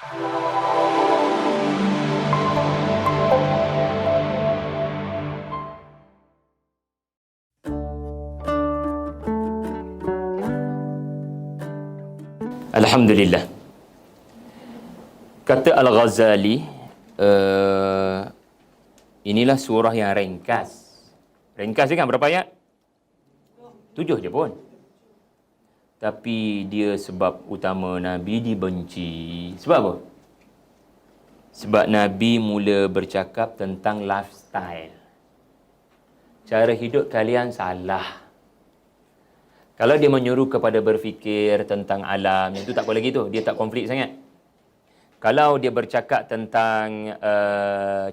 Alhamdulillah. Kata Al-Ghazali, inilah surah yang ringkas. Ringkas je kan, berapa ayat? 7 je pun. Tapi dia sebab utama Nabi dibenci. Sebab apa? Sebab Nabi mula bercakap tentang lifestyle. Cara hidup kalian salah. Kalau dia menyuruh kepada berfikir tentang alam, yang tu tak boleh gitu. Dia tak konflik sangat. Kalau dia bercakap tentang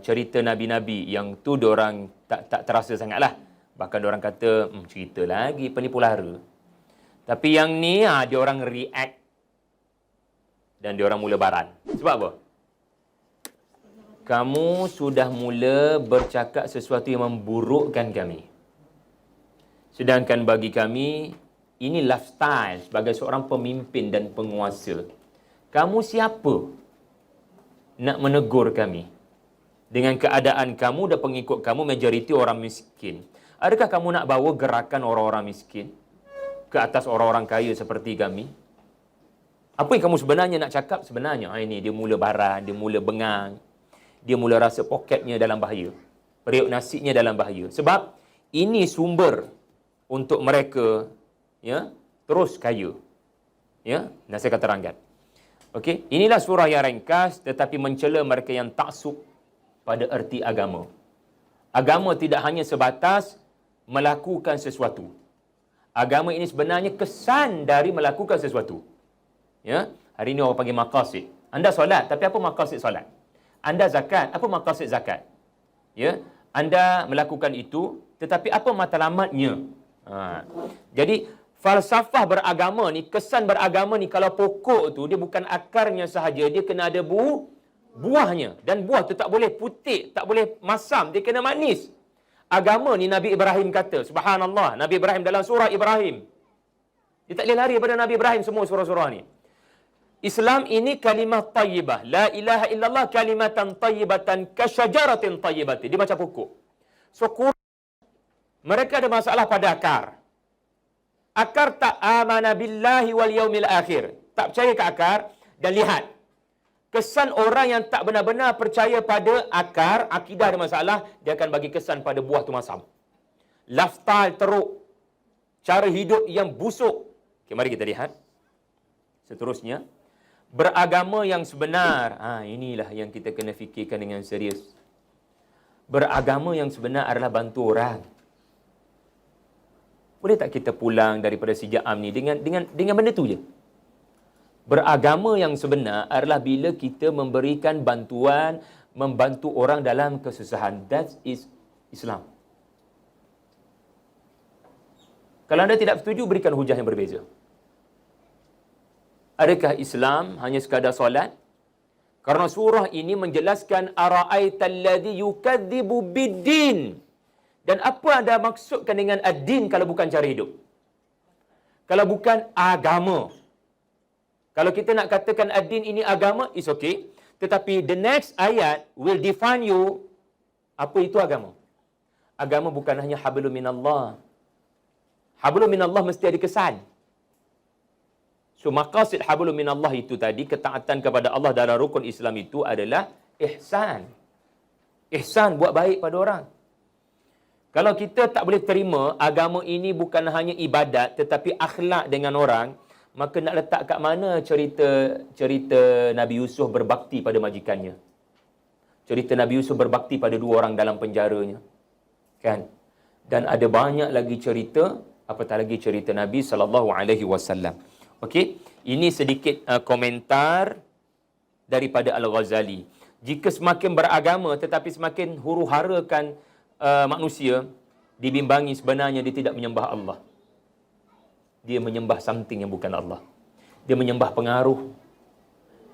cerita Nabi-Nabi, yang tu diorang tak terasa sangatlah. Bahkan diorang kata, cerita lagi, penipu lara. Tapi yang ni, diorang react. Dan diorang mula baran. Sebab apa? Kamu sudah mula bercakap sesuatu yang memburukkan kami. Sedangkan bagi kami, ini lifestyle sebagai seorang pemimpin dan penguasa. Kamu siapa nak menegur kami? Dengan keadaan kamu dan pengikut kamu majoriti orang miskin. Adakah kamu nak bawa gerakan orang-orang miskin ke atas orang-orang kaya seperti kami? Apa yang kamu sebenarnya nak cakap sebenarnya? Ini dia mula baran, dia mula bengang. Dia mula rasa poketnya dalam bahaya. Periuk nasinya dalam bahaya. Sebab ini sumber untuk mereka terus kaya. Dan saya akan terangkan. Okey, inilah surah yang ringkas tetapi mencela mereka yang taksub pada erti agama. Agama tidak hanya sebatas melakukan sesuatu. Agama ini sebenarnya kesan dari melakukan sesuatu. Hari ini orang panggil maqasid. Anda solat, tapi apa maqasid solat? Anda zakat, apa maqasid zakat? Anda melakukan itu, tetapi apa matlamatnya? Jadi falsafah beragama ni, kesan beragama ni, kalau pokok tu dia bukan akarnya sahaja, dia kena ada buahnya. Dan buah tu tak boleh putih, tak boleh masam, dia kena manis. Agama ni Nabi Ibrahim kata, subhanallah, Nabi Ibrahim dalam surah Ibrahim. Dia tak boleh lari daripada Nabi Ibrahim semua surah-surah ni. Islam ini kalimah tayyibah. La ilaha illallah kalimatan tayyibatan kasyajaratin tayyibati. Dia macam pokok. So, mereka ada masalah pada akar. Akar tak amana billahi wal yaumil akhir. Tak percaya ke akar. Dan lihat. Kesan orang yang tak benar-benar percaya pada akar, akidah ada masalah, dia akan bagi kesan pada buah tu masam. Lifestyle teruk. Cara hidup yang busuk. Okay, mari kita lihat. Seterusnya. Beragama yang sebenar. Inilah yang kita kena fikirkan dengan serius. Beragama yang sebenar adalah bantu orang. Boleh tak kita pulang daripada si Ja'am ni dengan benda tu je? Beragama yang sebenar adalah bila kita memberikan bantuan, membantu orang dalam kesusahan. That is Islam. Kalau anda tidak setuju, berikan hujah yang berbeza. Adakah Islam hanya sekadar solat? Karena surah ini menjelaskan ara'aital ladzi yukadzibu biddin. Dan apa anda maksudkan dengan ad-din kalau bukan cara hidup? Kalau bukan agama. Kalau kita nak katakan ad-din ini agama, it's okay. Tetapi the next ayat will define you apa itu agama. Agama bukan hanya hablum minallah. Hablum minallah mesti ada kesan. So, maqasid hablum minallah itu tadi, ketaatan kepada Allah dalam rukun Islam itu adalah ihsan. Ihsan, buat baik pada orang. Kalau kita tak boleh terima agama ini bukan hanya ibadat tetapi akhlak dengan orang, maka nak letak kat mana cerita Nabi Yusuf berbakti pada majikannya? Cerita Nabi Yusuf berbakti pada 2 orang dalam penjaranya. Kan? Dan ada banyak lagi cerita, apatah lagi cerita Nabi SAW. Okey, ini sedikit komentar daripada Al-Ghazali. Jika semakin beragama tetapi semakin huru-harakan manusia, dibimbangi sebenarnya dia tidak menyembah Allah. Dia menyembah something yang bukan Allah. Dia menyembah pengaruh.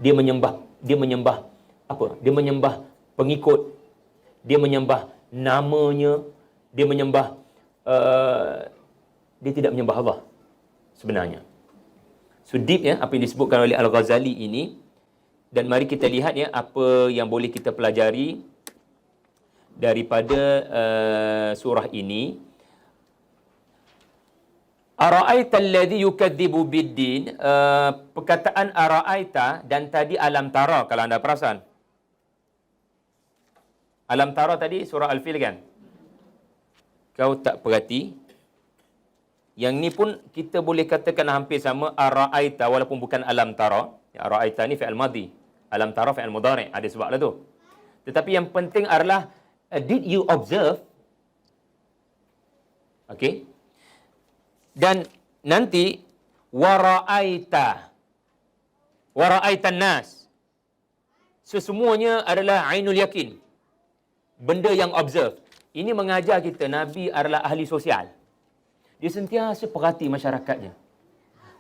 Dia menyembah apa? Dia menyembah pengikut. Dia menyembah namanya. Dia menyembah dia tidak menyembah Allah sebenarnya. So deep apa yang disebutkan oleh Al-Ghazali ini, Dan mari kita lihat ya apa yang boleh kita pelajari daripada surah ini. Ara'aita alladhi yukadzibu biddin, perkataan ara'aita dan tadi alam tara, kalau anda perasan. Alam tara tadi surah Al-Fil kan? Kau tak perhati? Yang ni pun kita boleh katakan hampir sama, ara'aita walaupun bukan alam tara. Ara'aita ni fi'al madhi, alam tara fi'al mudhari', ada sebab lah tu. Tetapi yang penting adalah did you observe? Okey. Dan nanti wara'aita nas. Sesemuanya adalah ainul yakin. Benda yang observe. Ini mengajar kita Nabi adalah ahli sosial. Dia sentiasa perhati masyarakatnya.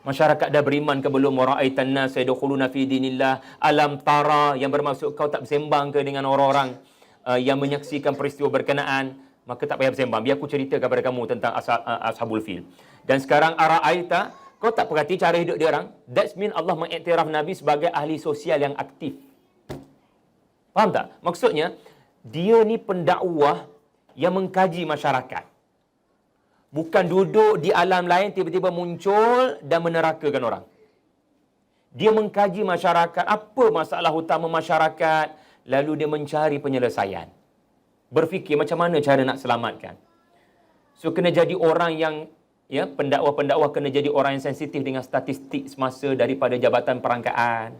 Masyarakat dah beriman ke belum? Wara'aitan nas yadkhuluna fi dinillah. Alam tara, yang bermaksud kau tak bersembang ke dengan orang-orang yang menyaksikan peristiwa berkenaan. Maka tak payah bersembang. Biar aku cerita kepada kamu tentang Ashabul Fil. Dan sekarang ara'aita, kau tak perhati cara hidup dia orang? That's mean Allah mengiktiraf Nabi sebagai ahli sosial yang aktif. Faham tak? Maksudnya, dia ni pendakwah yang mengkaji masyarakat. Bukan duduk di alam lain tiba-tiba muncul dan menerakakan orang. Dia mengkaji masyarakat, apa masalah utama masyarakat, lalu dia mencari penyelesaian. Berfikir macam mana cara nak selamatkan. So kena jadi orang yang pendakwa-pendakwa kena jadi orang yang sensitif dengan statistik semasa daripada jabatan perangkaan.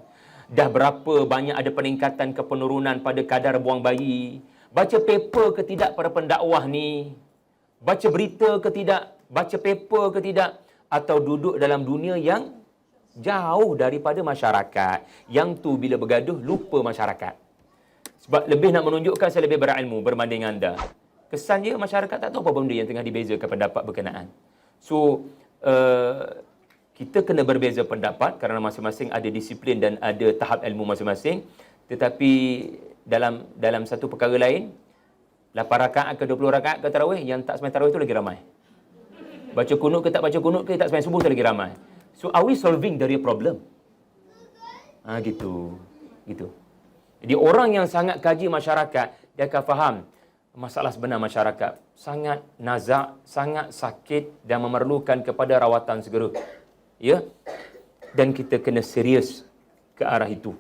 Dah berapa banyak ada peningkatan ke penurunan pada kadar buang bayi. Baca paper ke tidak para pendakwah ni? Baca berita ke tidak? Baca paper ke tidak? Atau duduk dalam dunia yang jauh daripada masyarakat. Yang tu bila bergaduh lupa masyarakat. Sebab lebih nak menunjukkan saya lebih berilmu berbanding anda. Kesan dia masyarakat tak tahu apa benda yang tengah dibezakan pendapat berkenaan. So, kita kena berbeza pendapat kerana masing-masing ada disiplin dan ada tahap ilmu masing-masing. Tetapi dalam satu perkara lain, 8 rakaat ke 20 rakaat ke tarawih, yang tak sembahyang tarawih tu lagi ramai. Baca kunut ke tak baca kunut ke tak sembahyang subuh tu lagi ramai. So, are we solving the real problem? Gitu. Jadi orang yang sangat kaji masyarakat, dia akan faham masalah sebenar masyarakat. Sangat nazak, sangat sakit dan memerlukan kepada rawatan segera. Ya? Dan kita kena serius ke arah itu.